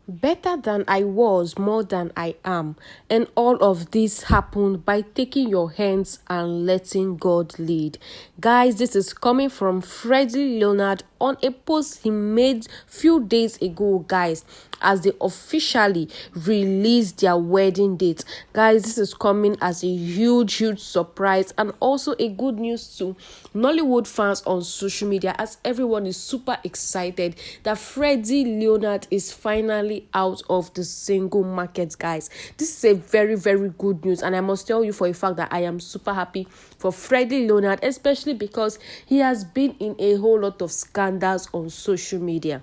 Better than I was, more than I am. And all of this happened by taking your hands and letting God lead. Guys, this is coming from Leonard on a post he made few days ago, guys, as they officially released their wedding date. Guys, this is coming as a huge surprise and also a good news to Nollywood fans on social media, as everyone is super excited that Leonard is finally out of the single market, guys. This is a very good news, and I must tell you for a fact that I am super happy for Leonard, especially because he has been in a whole lot of scandals on social media.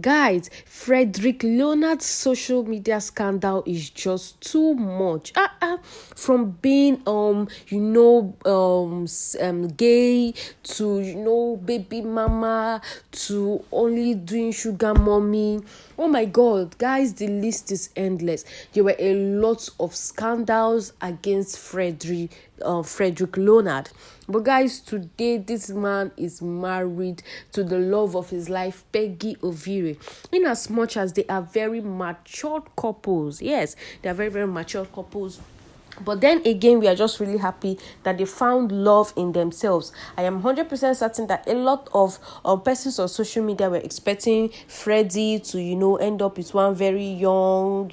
Guys, Frederick Leonard's social media scandal is just too much. From being gay to Babymama to only doing sugar mommy. Oh my god, guys, the list is endless. There were a lot of scandals against Frederick Leonard. But guys, today this man is married to the love of his life, Peggy Ovire. In as much as they are very matured couples. Yes, they are very matured couples. But then again, we are just really happy that they found love in themselves. I am 100% certain that a lot of persons on social media were expecting Freddie to, end up with one very young,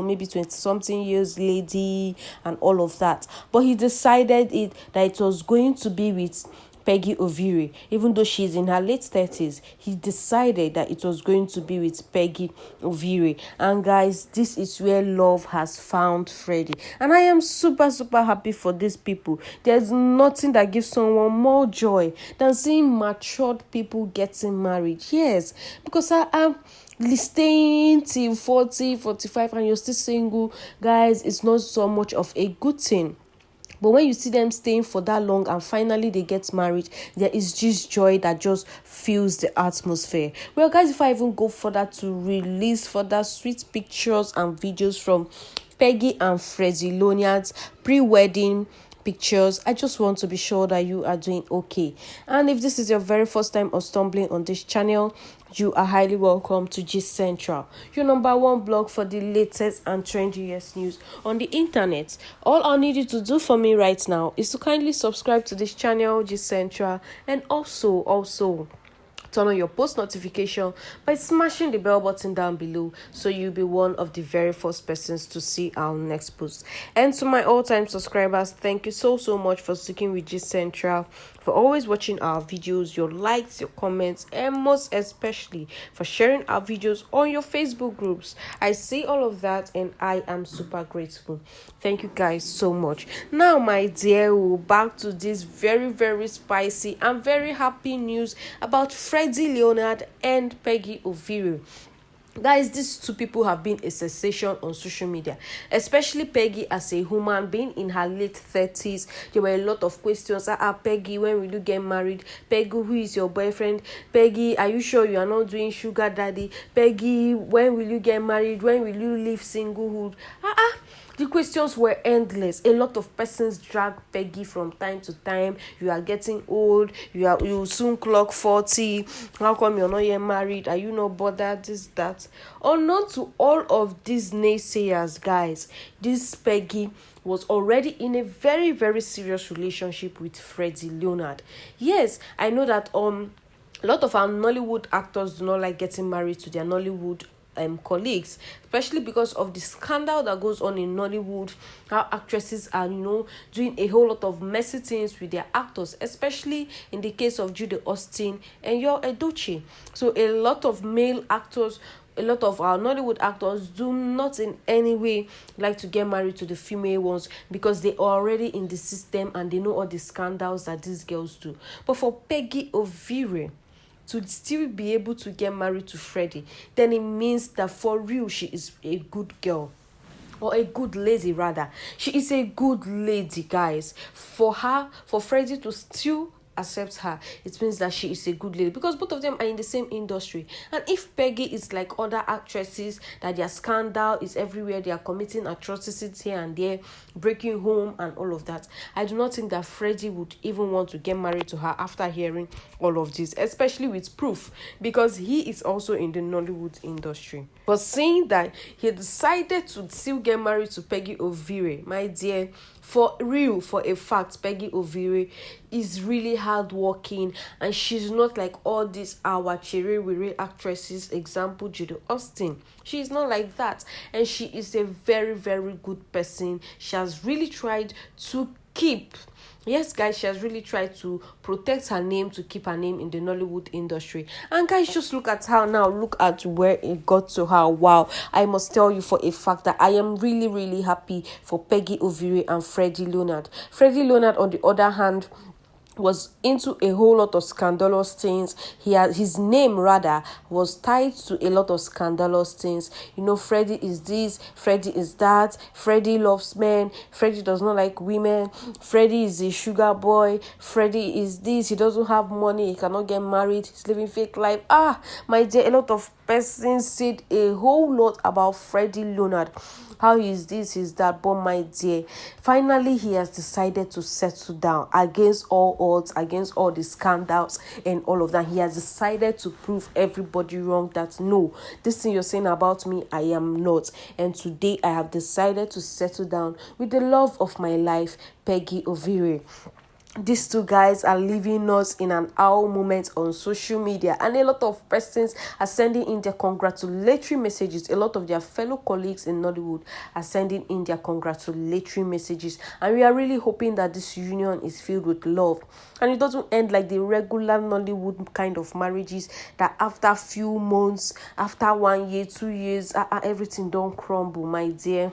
maybe 20-something years lady and all of that. But he decided that it was going to be with Peggy Ovire. Even though she's in her late 30s, he decided that it was going to be with Peggy Ovire. And guys, this is where love has found Freddie. And I am super happy for these people. There's nothing that gives someone more joy than seeing matured people getting married. Yes, because I'm staying till 40, 45 and you're still single, guys, it's not so much of a good thing. But when you see them staying for that long and finally they get married, there is this joy that just fills the atmosphere. Well, guys, if I even go further to release further sweet pictures and videos from Peggy and Freddie Leonard's pre-wedding pictures, I just want to be sure that you are doing okay. And if this is your very first time or stumbling on this channel, you are highly welcome to Gist Central, your number one blog for the latest and trendiest news on the internet. All I need you to do for me right now is to kindly subscribe to this channel, Gist Central, and also turn on your post notification by smashing the bell button down below so you'll be one of the very first persons to see our next post. And to my all-time subscribers, thank you so much for sticking with Gist Central, for always watching our videos, your likes, your comments, and most especially for sharing our videos on your Facebook groups. I see all of that and I am super grateful. Thank you guys so much. Now, my dear, we're back to this very spicy and very happy news about Freddie Leonard and Peggy Ovire. Guys, these two people have been a sensation on social media, especially Peggy as a woman being in her late 30s. There were a lot of questions. Peggy, when will you get married? Peggy, who is your boyfriend? Peggy, are you sure you are not doing sugar daddy? Peggy, when will you get married? When will you leave singlehood? The questions were endless. A lot of persons drag Peggy from time to time. You are getting old. You soon clock 40. How come you're not yet married? Are you not bothered? This, that. Unknown to all of these naysayers, guys, this Peggy was already in a very serious relationship with Freddie Leonard. Yes, I know that a lot of our Nollywood actors do not like getting married to their Nollywood colleagues, especially because of the scandal that goes on in Nollywood, how actresses are doing a whole lot of messy things with their actors, especially in the case of Jude Austin and Your Edochie. So a lot of male actors, a lot of our Nollywood actors do not in any way like to get married to the female ones because they are already in the system and they know all the scandals that these girls do. But for Peggy Ovire to still be able to get married to Freddie, then it means that for real she is a good girl, or a good lady rather. She is a good lady, guys. For Freddie to still accepts her, it means that she is a good lady, because both of them are in the same industry. And if Peggy is like other actresses, that their scandal is everywhere, they are committing atrocities here and there, breaking home and all of that, I do not think that Freddie would even want to get married to her after hearing all of this, especially with proof, because he is also in the Nollywood industry. But saying that he decided to still get married to Peggy Ovire, my dear, for real, for a fact, Peggy Ovire is really hardworking, and she's not like all these our cherry actresses, example Judy Austin. She is not like that, and she is a very, very good person. She has really tried to keep, yes guys, she has really tried to protect her name, to keep her name in the Nollywood industry. And guys, just look at her now, look at where it got to her. Wow, I must tell you for a fact that I am really, really happy for Peggy Ovire and Freddie Leonard. Freddie Leonard, on the other hand, was into a whole lot of scandalous things. His name rather was tied to a lot of scandalous things. You know, Freddie is this, Freddie is that, Freddie loves men, Freddie does not like women, Freddie is a sugar boy, Freddie is this, he doesn't have money, he cannot get married, he's living fake life. My dear, a lot of persons said a whole lot about Freddie Leonard, how he's this, he's that. But my dear, finally he has decided to settle down against all odds, against all the scandals and all of that. He has decided to prove everybody wrong, that no, this thing you're saying about me, I am not. And today I have decided to settle down with the love of my life, Peggy Ovire. These two guys are leaving us in an owl moment on social media, and a lot of persons are sending in their congratulatory messages. A lot of their fellow colleagues in Nollywood are sending in their congratulatory messages, and we are really hoping that this union is filled with love and it doesn't end like the regular Nollywood kind of marriages, that after few months, after 1 year, 2 years, everything don't crumble. My dear,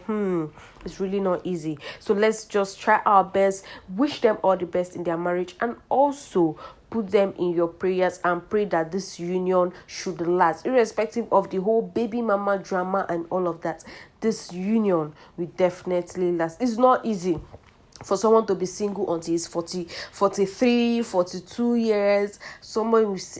it's really not easy. So let's just try our best, wish them all the best in their marriage, and also put them in your prayers and pray that this union should last, irrespective of the whole baby mama drama and all of that. This union will definitely last. It's not easy for someone to be single until he's 40, 43, 42 years.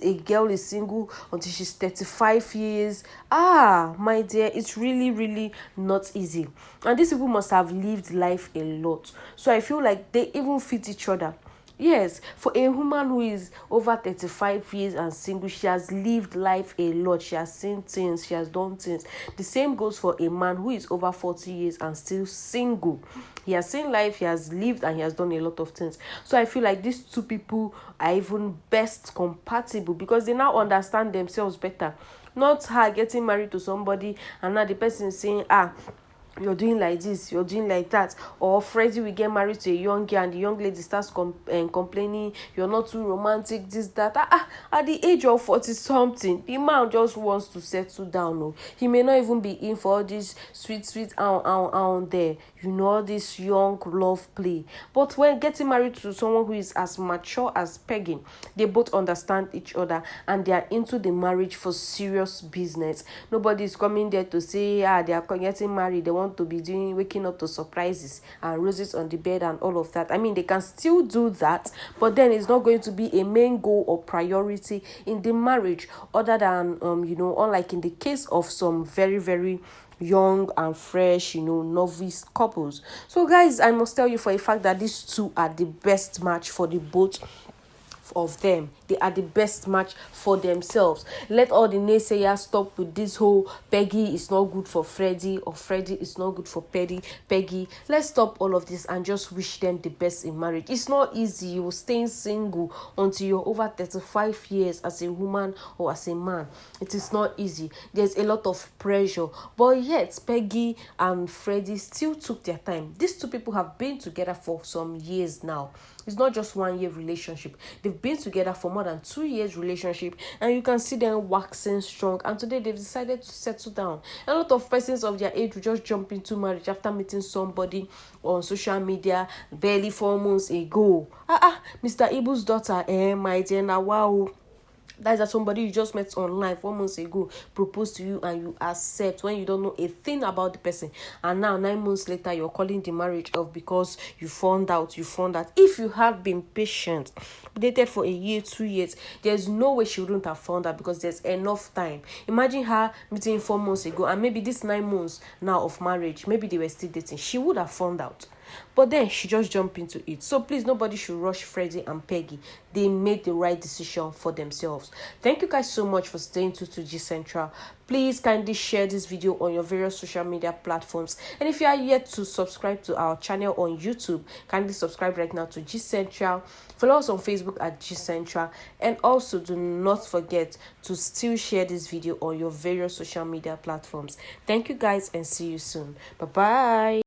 A girl is single until she's 35 years. My dear, it's really, really not easy. And these people must have lived life a lot. So I feel like they even fit each other. Yes, for a woman who is over 35 years and single, she has lived life a lot. She has seen things, she has done things. The same goes for a man who is over 40 years and still single. He has seen life, he has lived, and he has done a lot of things. So I feel like these two people are even best compatible, because they now understand themselves better. Not her getting married to somebody and now the person saying, you're doing like this, you're doing like that. Or Freddie will get married to a young girl and the young lady starts complaining, you're not too romantic, this, that. At the age of 40 something, the man just wants to settle down. No, he may not even be in for all this sweet there, all this young love play. But when getting married to someone who is as mature as Peggy, they both understand each other and they are into the marriage for serious business. Nobody is coming there to say they are getting married, they want to be waking up to surprises and roses on the bed and all of that. I mean, they can still do that, but then it's not going to be a main goal or priority in the marriage, other than unlike in the case of some very, very young and fresh, novice couples. So guys, I must tell you for a fact that these two are the best match for the both of them. They are the best match for themselves. Let all the naysayers stop with this whole Peggy is not good for Freddie or Freddie is not good for Peggy. Let's stop all of this and just wish them the best in marriage. It's not easy. You're staying single until you're over 35 years as a woman or as a man. It is not easy. There's a lot of pressure, but yet Peggy and Freddie still took their time. These two people have been together for some years now. It's not just 1 year relationship. They've been together for more than 2 years relationship, and you can see them waxing strong. And today they've decided to settle down. A lot of persons of their age will just jump into marriage after meeting somebody on social media barely 4 months ago. Mr. Ibu's daughter, my dear, now wow. That is that somebody you just met online 4 months ago proposed to you and you accept when you don't know a thing about the person, and now 9 months later you're calling the marriage off because you found out. If you had been patient, dated for a year, 2 years, there's no way she wouldn't have found out, because there's enough time. Imagine her meeting 4 months ago, and maybe this 9 months now of marriage, maybe they were still dating, she would have found out. But then she just jumped into it. So please, nobody should rush Freddie and Peggy. They made the right decision for themselves. Thank you guys so much for staying tuned to G Central. Please kindly share this video on your various social media platforms. And if you are yet to subscribe to our channel on YouTube, kindly subscribe right now to G Central. Follow us on Facebook at G Central. And also do not forget to still share this video on your various social media platforms. Thank you guys and see you soon. Bye-bye.